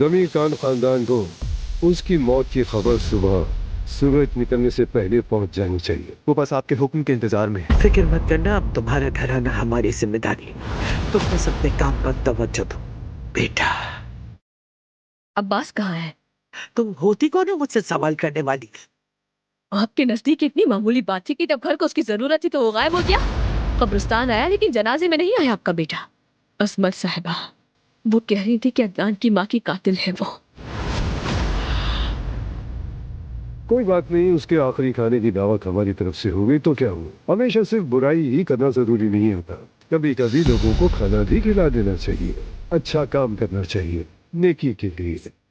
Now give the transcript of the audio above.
دمی خان خاندان کو اس کی موت کی خبر صبح سورج نکلنے سے پہلے پہنچ جانی چاہیے۔ وہ بس آپ کے حکم کے انتظار میں ہے۔ فکر مت کرنا، اب تمہارا گھرانہ ہماری ذمہ داری، تم بس اپنے کام پر توجہ دو بیٹا۔ عباس کہاں ہے؟ تم ہوتی کون ہو مجھ سے سوال کرنے والی؟ آپ کے نزدیک اتنی معمولی بات تھی کہ جب گھر کو اس کی ضرورت تھی تو وہ غائب ہو گیا۔ قبرستان آیا لیکن جنازے میں نہیں آیا آپ کا بیٹا۔ عصمت صاحبہ وہ کہہ رہی تھی کہ عدنان کی ماں کی قاتل ہے وہ۔ کوئی بات نہیں، اس کے آخری کھانے کی دعوت ہماری طرف سے ہو گئی تو کیا ہوا؟ ہمیشہ صرف برائی ہی کرنا ضروری نہیں ہوتا، کبھی کبھی لوگوں کو کھانا بھی کھلا دینا چاہیے، اچھا کام کرنا چاہیے نیکی کے لیے۔